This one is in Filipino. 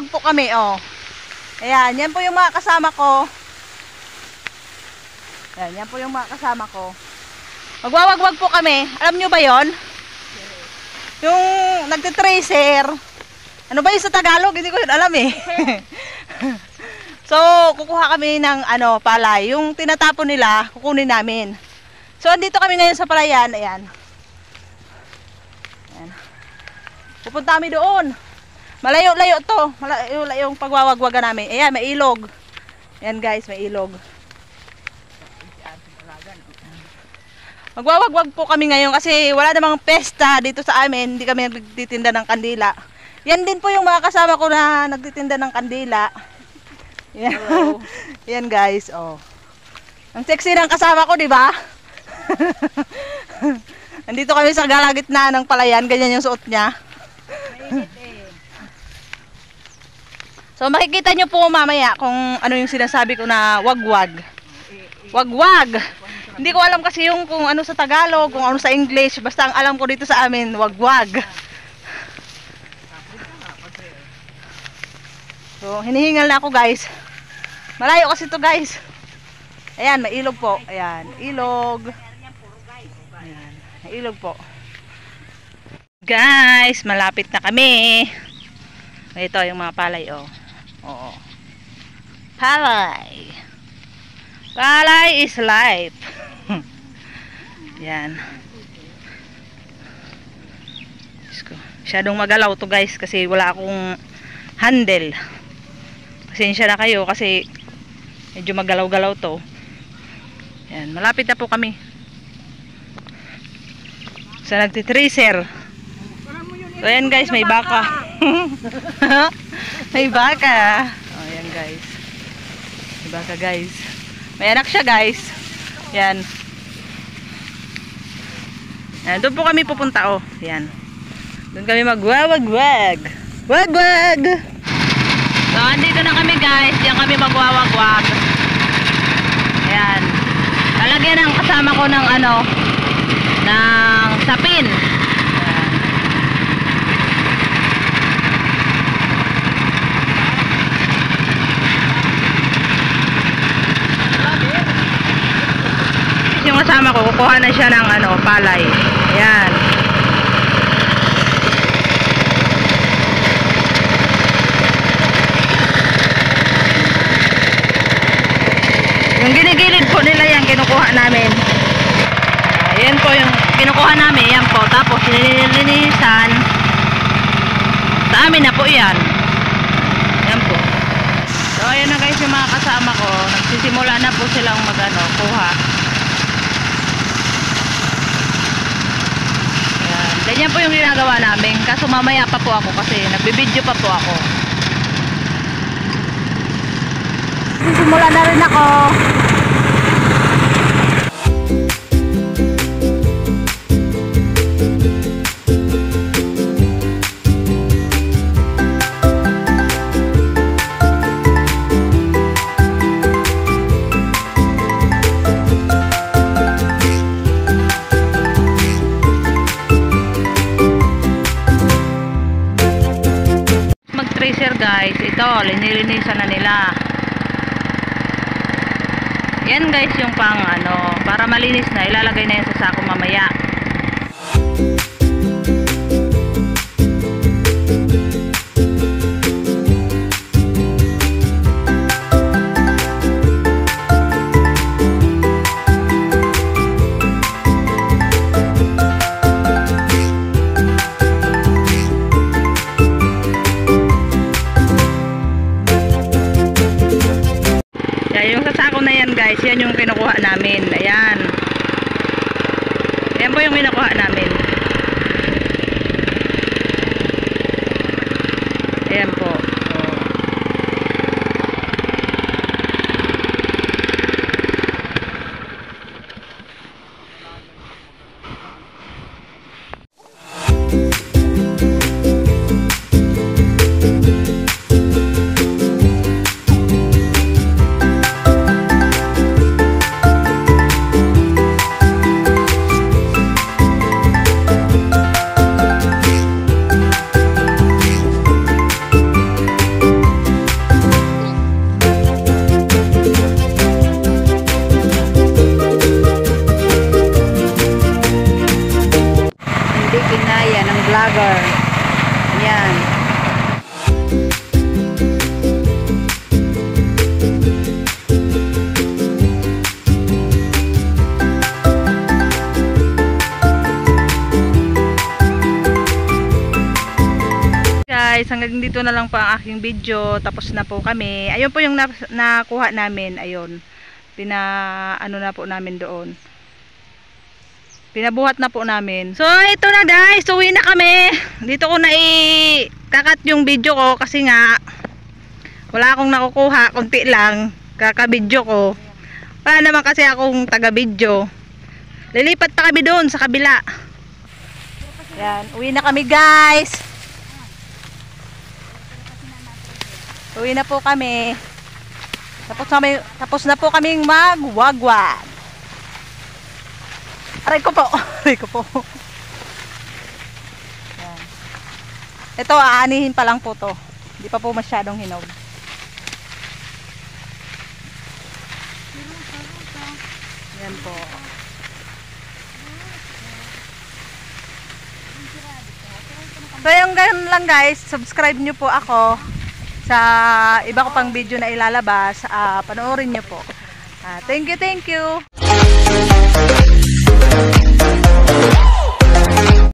magwawagwag po kami, oh. Ayan, yan po yung mga kasama ko. Ayan, yan po yung mga kasama ko. Magwawagwag po kami. Alam nyo ba yon? Yung nagtitracer. Ano ba yung sa Tagalog? Hindi ko yun alam eh. So, kukuha kami ng palay. Yung tinatapon nila, kukunin namin. So, andito kami ngayon sa palayan. Ayan. Ayan. Pupunta kami doon. Malayo-layo to. Malayo-layo yung pagwawagwagan namin. Ayan, may ilog. Ayan guys, may ilog. Magwawagwag po kami ngayon kasi wala namang pesta dito sa amin. Hindi kami nagtitinda ng kandila. Yan din po yung mga kasama ko na nagtitinda ng kandila. Yan. Yan guys, oh. Ang sexy ng kasama ko, di ba? Nandito kami sa galagitna ng palayan, ganyan yung suot niya. So makikita nyo po mamaya kung ano yung sinasabi ko na wagwag. Wagwag. Hindi ko alam kasi yung kung ano sa Tagalog, kung ano sa English. Basta ang alam ko dito sa amin, wagwag. So, hinihingal na ako guys. Malayo kasi to guys. Ayan, may ilog po. Ayan, ilog. Ayan, may ilog po. Guys, malapit na kami. Ito yung mga palay, oh. Oo. Palay. Palay is life. Yan. Masyadong magalaw to guys kasi wala akong handle. Pasensya na kayo kasi medyo magalaw-galaw to. Yan, malapit na po kami sa nagtitracer. So yan guys, may baka. May baka. Oh, yan guys. May baka guys. May anak siya guys. Yan. Yan, doon po kami pupunta, oh. Yan. Doon kami magwawagwag. Wagwag! So, andito na kami guys. Diyan kami magwawagwag. Ayan. Lalagyan ng kasama ko ng ng sapin. Ayan. Yung kasama ko, kukuha na siya ng palay. Ayan. Yung ginigilid po nila yan, kinukuha namin. Ayan po yung kinukuha namin. Yan po. Tapos nililinisan. Sa amin na po yan. Yan po. So ayan na guys yung mga kasama ko. Nagsisimula na po silang kuha. Ayan. Ganyan po yung ginagawa namin. Kaso mamaya pa po ako kasi nagbibideo pa po ako. Simula na rin ako. Mag-tracer guys. Ito, linilinisan na nila. Yan guys yung pang para malinis na, ilalagay na yan sa sako mamaya. Yung sasako na yan guys, yan yung kinukuha namin. Ayan. Ayan po yung kinukuha namin. Ayan po. guys, hanggang dito na lang po ang aking video. Tapos na po kami. Ayun po yung nakuha namin. Ayun. Ano na po namin doon. Pinabuhat na po namin. So ito na guys, uwi na kami. Dito ko na kakat yung video ko kasi nga wala akong nakukuha, konti lang kaka-video ko. Wala naman kasi akong taga-video. Lilipat pa kami doon sa kabila. Yan, uwi na kami guys. Uwi na po kami. Tapos na po kaming magwagwag. Aray ko po. Aray ko po. Yan. Ito, aanihin pa lang po to. Hindi pa po masyadong hinog. Yan po. So yung ganun lang guys, subscribe nyo po ako sa iba ko pang video na ilalabas. Panoorin nyo po. Thank you.